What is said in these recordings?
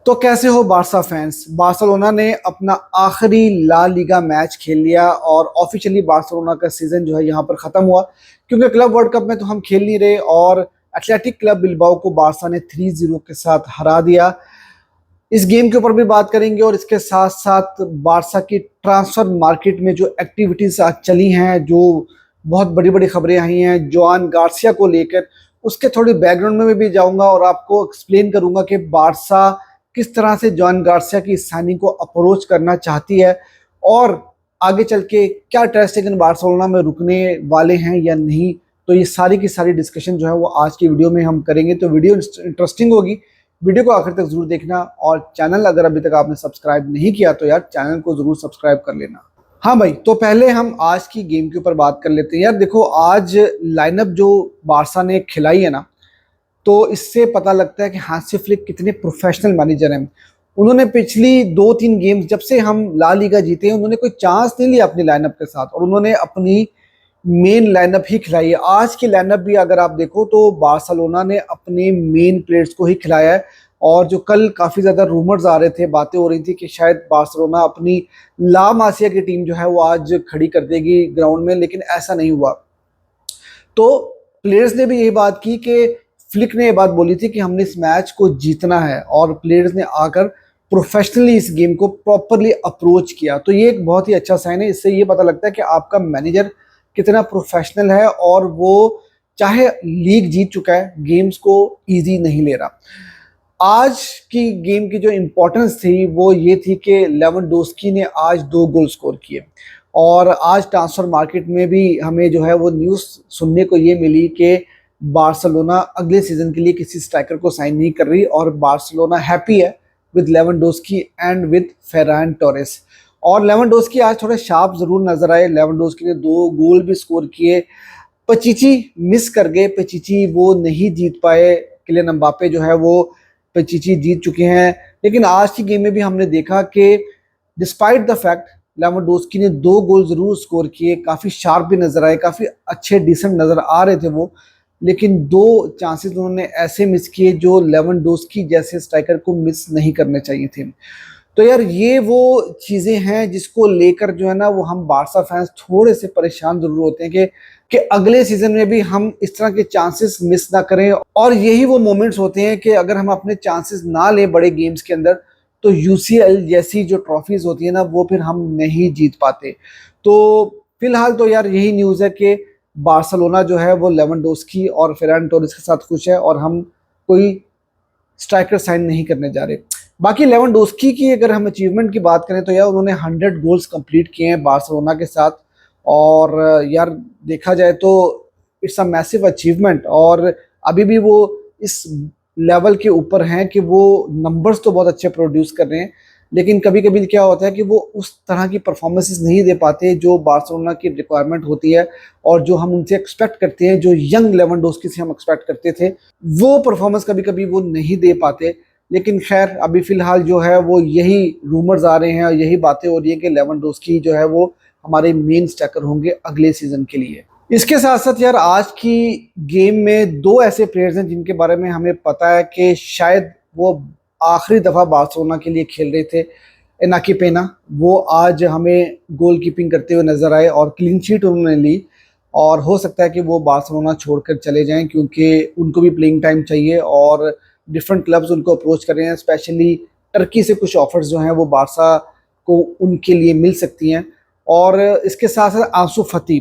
तो कैसे हो बारसा फैंस। बार्सिलोना ने अपना आखिरी ला लीगा मैच खेल लिया और ऑफिशियली बार्सिलोना का सीजन जो है यहाँ पर खत्म हुआ, क्योंकि क्लब वर्ल्ड कप में तो हम खेल नहीं रहे और एथलेटिक क्लब बिल्बाओ को बारसा ने 3-0 के साथ हरा दिया। इस गेम के ऊपर भी बात करेंगे और इसके साथ साथ बारसा की ट्रांसफर मार्केट में जो एक्टिविटीज आज चली हैं, जो बहुत बड़ी बड़ी खबरें आई हैं जोआन गार्सिया को लेकर, उसके थोड़ी बैकग्राउंड में भी जाऊंगा और आपको एक्सप्लेन करूंगा कि बारसा किस तरह से जोआन गार्सिया की साइनिंग को अप्रोच करना चाहती है और आगे चल के क्या टर स्टेगन बार्सिलोना में रुकने वाले हैं या नहीं। तो ये सारी की सारी डिस्कशन जो है वो आज की वीडियो में हम करेंगे। तो वीडियो इंटरेस्टिंग होगी, वीडियो को आखिर तक जरूर देखना और चैनल अगर अभी तक आपने सब्सक्राइब नहीं किया तो यार चैनल को जरूर सब्सक्राइब कर लेना। हाँ भाई, तो पहले हम आज की गेम के ऊपर बात कर लेते हैं। यार देखो, आज लाइनअप जो बारसा ने खिलाई है ना, तो इससे पता लगता है कि हांसी फ्लिक कितने प्रोफेशनल मैनेजर हैं। उन्होंने पिछली 2-3 गेम्स जब से हम ला लीगा जीते हैं, उन्होंने कोई चांस नहीं लिया अपनी लाइनअप के साथ और उन्होंने अपनी मेन लाइनअप ही खिलाई है। आज की लाइनअप भी अगर आप देखो तो बार्सिलोना ने अपने मेन प्लेयर्स को ही खिलाया है। और जो कल काफ़ी ज़्यादा रूमर्स आ रहे थे, बातें हो रही थी कि शायद बार्सिलोना अपनी ला मासिया की टीम जो है वो आज खड़ी कर देगी ग्राउंड में, लेकिन ऐसा नहीं हुआ। तो प्लेयर्स ने भी यही बात की कि फ्लिक ने ये बात बोली थी कि हमने इस मैच को जीतना है और प्लेयर्स ने आकर प्रोफेशनली इस गेम को प्रॉपरली अप्रोच किया। तो ये एक बहुत ही अच्छा साइन है। इससे ये पता लगता है कि आपका मैनेजर कितना प्रोफेशनल है और वो चाहे लीग जीत चुका है, गेम्स को इजी नहीं ले रहा। आज की गेम की जो इम्पोर्टेंस थी वो ये थी कि लेवेंडोस्की ने आज 2 गोल स्कोर किए और आज ट्रांसफर मार्केट में भी हमें जो है वो न्यूज़ सुनने को ये मिली कि बार्सिलोना अगले सीजन के लिए किसी स्ट्राइकर को साइन नहीं कर रही और बार्सिलोना हैप्पी है with Lewandowski and with Ferran Torres. और लेवेंडोस्की आज थोड़े शार्प जरूर नजर आए। लेवेंडोस्की ने 2 गोल भी स्कोर किए। पचीची मिस कर गए, पचीची वो नहीं जीत पाए। किलियन एम्बापे जो है वो पचीची जीत चुके हैं। लेकिन आज की गेम में भी हमने देखा कि डिस्पाइट द फैक्ट लेवेंडोस्की ने 2 गोल जरूर स्कोर किए, काफ़ी शार्प भी नजर आए, काफ़ी अच्छे डिसेंट नजर आ रहे थे वो, लेकिन 2 चांसेस उन्होंने ऐसे मिस किए जो लेवेंडोस्की जैसे स्ट्राइकर को मिस नहीं करने चाहिए थे। तो यार ये वो चीज़ें हैं जिसको लेकर जो है ना वो हम बारसा फैंस थोड़े से परेशान जरूर होते हैं कि अगले सीजन में भी हम इस तरह के चांसेस मिस ना करें। और यही वो मोमेंट्स होते हैं कि अगर हम अपने चांसेस ना लें बड़े गेम्स के अंदर तो यूसीएल जैसी जो ट्रॉफीज होती है ना वो फिर हम नहीं जीत पाते। तो फिलहाल तो यार यही न्यूज़ है कि बार्सिलोना जो है वो लेवेंडोस्की और फेरान टोरेस के साथ खुश है और हम कोई स्ट्राइकर साइन नहीं करने जा रहे। बाकी लेवेंडोस्की की अगर हम अचीवमेंट की बात करें तो यार उन्होंने 100 गोल्स कंप्लीट किए हैं बार्सिलोना के साथ और यार देखा जाए तो इट्स अ मैसिव अचीवमेंट। और अभी भी वो इस लेवल के ऊपर हैं कि वो नंबर्स तो बहुत अच्छे प्रोड्यूस कर रहे हैं, लेकिन कभी कभी क्या होता है कि वो उस तरह की परफॉर्मेंसेस नहीं दे पाते जो बार्सिलोना की रिक्वायरमेंट होती है और जो हम उनसे एक्सपेक्ट करते हैं, जो यंग लेवेंडोस्की से हम एक्सपेक्ट करते थे वो परफॉर्मेंस कभी कभी वो नहीं दे पाते। लेकिन खैर अभी फिलहाल जो है वो यही रूमर्स आ रहे हैं और यही बातें हो रही है कि लेवेंडोस्की जो है वो हमारे मेन स्ट्राइकर होंगे अगले सीजन के लिए। इसके साथ साथ यार आज की गेम में 2 ऐसे प्लेयर्स हैं जिनके बारे में हमें पता है कि शायद वो आखिरी दफ़ा बार्सिलोना के लिए खेल रहे थे। इनाकी पेना वो आज हमें गोल कीपिंग करते हुए नजर आए और क्लीन शीट उन्होंने ली और हो सकता है कि वो बार्सिलोना छोड़कर चले जाएं क्योंकि उनको भी प्लेइंग टाइम चाहिए और डिफरेंट क्लब्स उनको अप्रोच कर रहे हैं। स्पेशली टर्की से कुछ ऑफर्स जो हैं वो बारसा को उनके लिए मिल सकती हैं। और इसके साथ साथ आंसू फती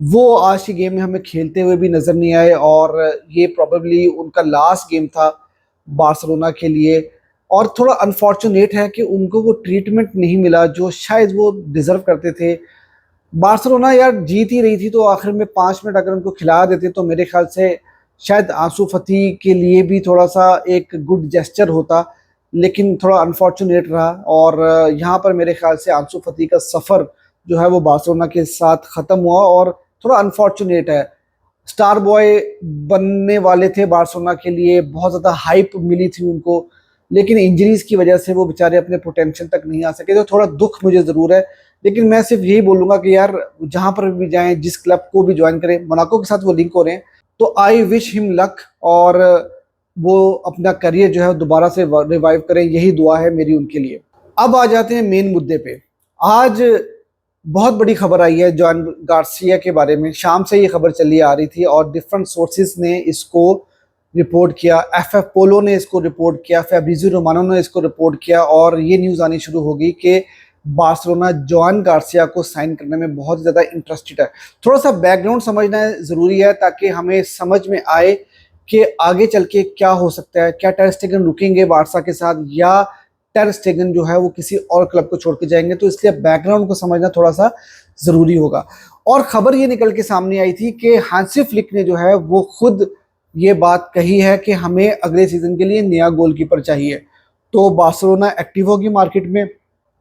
वो आज की गेम में हमें खेलते हुए भी नज़र नहीं आए और ये प्रॉबेबली उनका लास्ट गेम था बार्सिलोना के लिए। और थोड़ा अनफॉर्चुनेट है कि उनको वो ट्रीटमेंट नहीं मिला जो शायद वो डिज़र्व करते थे। बार्सिलोना यार जीत ही रही थी तो आखिर में 5 मिनट अगर उनको खिला देते तो मेरे ख्याल से शायद आंसू फती के लिए भी थोड़ा सा एक गुड जेस्चर होता, लेकिन थोड़ा अनफॉर्चुनेट रहा। और यहाँ पर मेरे ख्याल से आंसू फती का सफ़र जो है वो बार्सिलोना के साथ ख़त्म हुआ और थोड़ा अनफॉर्चुनेट है। स्टार बॉय बनने वाले थे बार्सिलोना के लिए, बहुत ज़्यादा हाइप मिली थी उनको, लेकिन इंजरीज की वजह से वो बेचारे अपने पोटेंशियल तक नहीं आ सके। तो थोड़ा दुख मुझे ज़रूर है, लेकिन मैं सिर्फ यही बोलूँगा कि यार जहाँ पर भी जाएं, जिस क्लब को भी ज्वाइन करें, मोनाको के साथ वो लिंक हो रहे हैं तो आई विश हिम लक। और वो अपना करियर जो है दोबारा से रिवाइव करें, यही दुआ है मेरी उनके लिए। अब आ जाते हैं मेन मुद्दे पे। आज बहुत बड़ी खबर आई है जॉन गार्सिया के बारे में। शाम से ये खबर चली आ रही थी और डिफरेंट सोर्सेज ने इसको रिपोर्ट किया। एफ पोलो ने इसको रिपोर्ट किया, फैब्रिजियो रोमानो ने इसको रिपोर्ट किया और ये न्यूज़ आनी शुरू हो गई कि बार्सिलोना जॉन गार्सिया को साइन करने में बहुत ज़्यादा इंटरेस्टेड है। थोड़ा सा बैकग्राउंड समझना ज़रूरी है ताकि हमें समझ में आए कि आगे चल के क्या हो सकता है। क्या टर स्टेगन रुकेंगे बारसा के साथ या टर स्टेगन जो है वो किसी और क्लब को छोड़ के जाएंगे, तो इसलिए बैकग्राउंड को समझना थोड़ा सा ज़रूरी होगा। और ख़बर ये निकल के सामने आई थी कि हांसी फ्लिक ने जो है वो खुद ये बात कही है कि हमें अगले सीज़न के लिए नया गोलकीपर चाहिए। तो बार्सिलोना एक्टिव होगी मार्केट में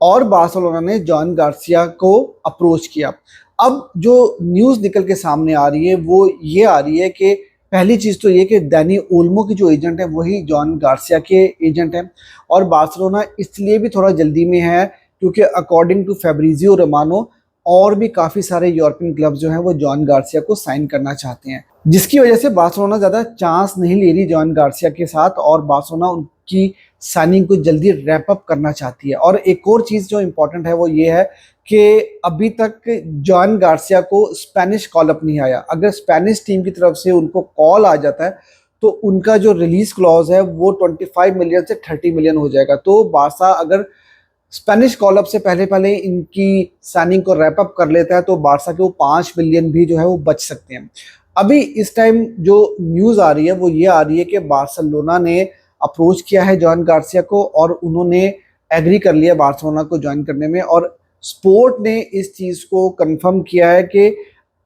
और बार्सिलोना ने जॉन गार्सिया को अप्रोच किया। अब जो न्यूज़ निकल के सामने आ रही है वो ये आ रही है कि पहली चीज़ तो ये कि डैनी ओल्मो की जो एजेंट है वही जॉन गार्सिया के एजेंट हैं और बार्सिलोना इसलिए भी थोड़ा जल्दी में है क्योंकि अकॉर्डिंग टू फैब्रिजियो रोमानो और भी काफ़ी सारे यूरोपियन क्लब्स जो हैं वो जॉन गार्सिया को साइन करना चाहते हैं, जिसकी वजह से बार्सिलोना ज़्यादा चांस नहीं ले रही जॉन गार्सिया के साथ और बार्सिलोना उनकी साइनिंग को जल्दी रैप अप करना चाहती है। और एक और चीज़ जो इम्पोर्टेंट है वो ये है कि अभी तक जॉन गार्सिया को स्पेनिश कॉल अप नहीं आया। अगर स्पेनिश टीम की तरफ से उनको कॉल आ जाता है तो उनका जो रिलीज क्लॉज है वो 25 मिलियन से 30 मिलियन हो जाएगा। तो बारसा अगर स्पेनिश कॉल अप से पहले पहले इनकी साइनिंग को रैप अप कर लेता है तो बारसा के वो 5 मिलियन भी जो है वो बच सकते हैं। अभी इस टाइम जो न्यूज़ आ रही है वो ये आ रही है कि बार्सिलोना ने अप्रोच किया है जॉन गार्सिया को और उन्होंने एग्री कर लिया बार्सिलोना को ज्वाइन करने में और स्पोर्ट ने इस चीज़ को कंफर्म किया है कि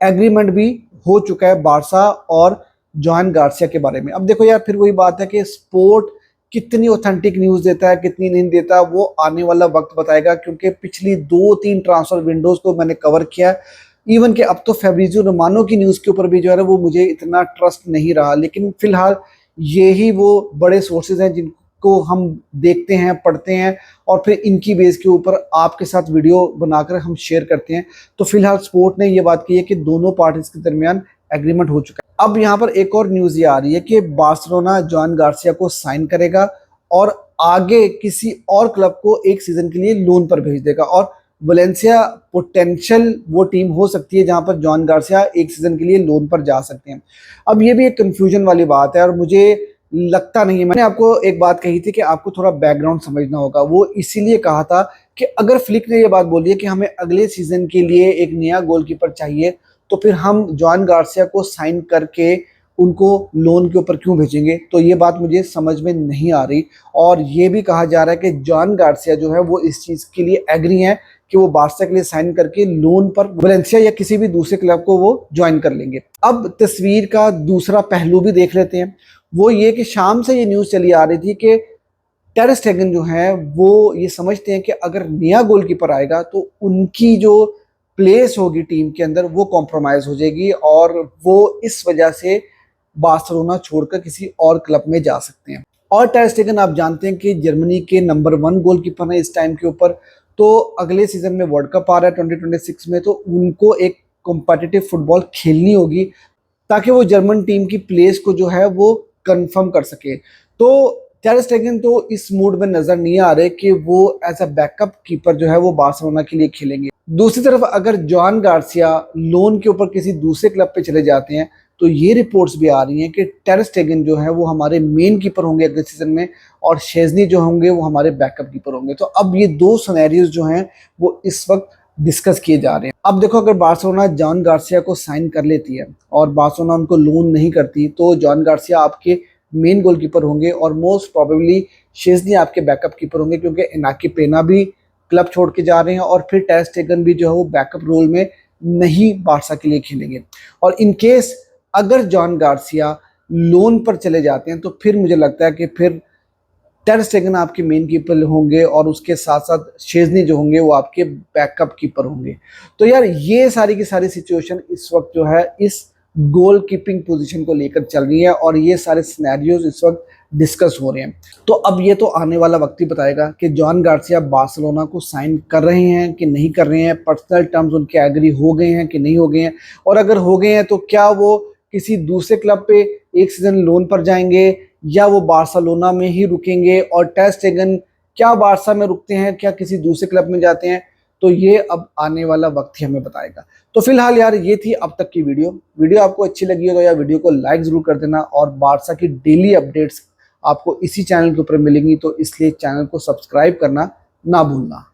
एग्रीमेंट भी हो चुका है बारसा और जॉन गार्सिया के बारे में। अब देखो यार, फिर वही बात है कि स्पोर्ट कितनी ऑथेंटिक न्यूज़ देता है कितनी नहीं देता वो आने वाला वक्त बताएगा, क्योंकि पिछली 2-3 ट्रांसफर विंडोज़ को मैंने कवर किया। इवन कि अब तो फैब्रिजियो रोमानो की न्यूज़ के ऊपर भी जो है वो मुझे इतना ट्रस्ट नहीं रहा, लेकिन फिलहाल ये ही वो बड़े सोर्सेज हैं जिनको हम देखते हैं पढ़ते हैं और फिर इनकी बेस के ऊपर आपके साथ वीडियो बनाकर हम शेयर करते हैं। तो फिलहाल स्पोर्ट ने ये बात की है कि दोनों पार्टीज के दरमियान एग्रीमेंट हो चुका है। अब यहाँ पर एक और न्यूज़ ये आ रही है कि बार्सिलोना जॉन गार्सिया को साइन करेगा और आगे किसी और क्लब को एक सीजन के लिए लोन पर भेज देगा और वलेंसिया पोटेंशियल वो टीम हो सकती है जहां पर जॉन गार्सिया एक सीजन के लिए लोन पर जा सकते हैं। अब ये भी एक कंफ्यूजन वाली बात है और मुझे लगता नहीं है, मैंने आपको एक बात कही थी कि आपको थोड़ा बैकग्राउंड समझना होगा, वो इसीलिए कहा था कि अगर फ्लिक ने ये बात बोली है कि हमें अगले सीजन के लिए एक नया गोलकीपर चाहिए तो फिर हम जॉन गार्सिया को साइन करके उनको लोन के ऊपर क्यों भेजेंगे, तो ये बात मुझे समझ में नहीं आ रही। और ये भी कहा जा रहा है कि जॉन गार्सिया जो है वो इस चीज़ के लिए एग्री हैं कि वो बारसा के लिए साइन करके लोन पर वलेंसिया या किसी भी दूसरे क्लब को वो ज्वाइन कर लेंगे। अब तस्वीर का दूसरा पहलू भी देख लेते हैं, वो ये कि शाम से ये न्यूज़ चली आ रही थी कि टर स्टेगन जो है वो ये समझते हैं कि अगर नया गोलकीपर आएगा तो उनकी जो प्लेस होगी टीम के अंदर वो कॉम्प्रोमाइज़ हो जाएगी और वो इस वजह से बार्सिलोना छोड़कर किसी और क्लब में जा सकते हैं। और टर स्टेगन आप जानते हैं कि जर्मनी के नंबर 1 गोलकीपर हैं इस टाइम के ऊपर। तो अगले सीजन में वर्ल्ड कप आ रहा है 2026 में, तो उनको एक कॉम्पिटिटिव फुटबॉल खेलनी होगी ताकि वो जर्मन टीम की प्लेस को जो है वो कंफर्म कर सके। तो टर स्टेगन तो इस मूड में नजर नहीं आ रहे कि वो एज अ बैकअप कीपर जो है वो बार्सिलोना के लिए खेलेंगे। दूसरी तरफ अगर जॉन गार्सिया लोन के ऊपर किसी दूसरे क्लब पे चले जाते हैं तो ये रिपोर्ट्स भी आ रही हैं कि टर स्टेगन जो है वो हमारे मेन कीपर होंगे अगले सीजन में और शेजनी जो होंगे वो हमारे बैकअप कीपर होंगे। तो अब ये दो सिनेरियोज जो हैं वो इस वक्त डिस्कस किए जा रहे हैं। अब देखो, अगर बार्सिलोना जॉन गार्सिया को साइन कर लेती है और बार्सिलोना उनको लोन नहीं करती तो जॉन गार्सिया आपके मेन गोलकीपर होंगे और मोस्ट प्रोबेबली शेजनी आपके बैकअप कीपर होंगे, क्योंकि इनाकी पेना भी क्लब छोड़ के जा रहे हैं और फिर टर स्टेगन भी जो है वो बैकअप रोल में नहीं बारसा के लिए खेलेंगे। और इन केस अगर जॉन गार्सिया लोन पर चले जाते हैं तो फिर मुझे लगता है कि फिर टर स्टेगन आपके मेन कीपर होंगे और उसके साथ साथ शेजनी जो होंगे वो आपके बैकअप कीपर होंगे। तो यार ये सारी की सारी सिचुएशन इस वक्त जो है इस गोल कीपिंग पोजीशन को लेकर चल रही है और ये सारे सिनेरियोज इस वक्त डिस्कस हो रहे हैं। तो अब ये तो आने वाला वक्त ही बताएगा कि जॉन गार्सिया बार्सिलोना को साइन कर रहे हैं कि नहीं कर रहे हैं, पर्सनल टर्म्स उनके एग्री हो गए हैं कि नहीं हो गए हैं, और अगर हो गए हैं तो क्या वो किसी दूसरे क्लब पे एक सीजन लोन पर जाएंगे या वो बार्सिलोना में ही रुकेंगे, और टर स्टेगन क्या बार्सा में रुकते हैं, क्या किसी दूसरे क्लब में जाते हैं, तो ये अब आने वाला वक्त ही हमें बताएगा। तो फिलहाल यार ये थी अब तक की वीडियो आपको अच्छी लगी हो तो यार वीडियो को लाइक जरूर कर देना, और बार्सा की डेली अपडेट्स आपको इसी चैनल के ऊपर मिलेंगी, तो इसलिए चैनल को सब्सक्राइब करना ना भूलना।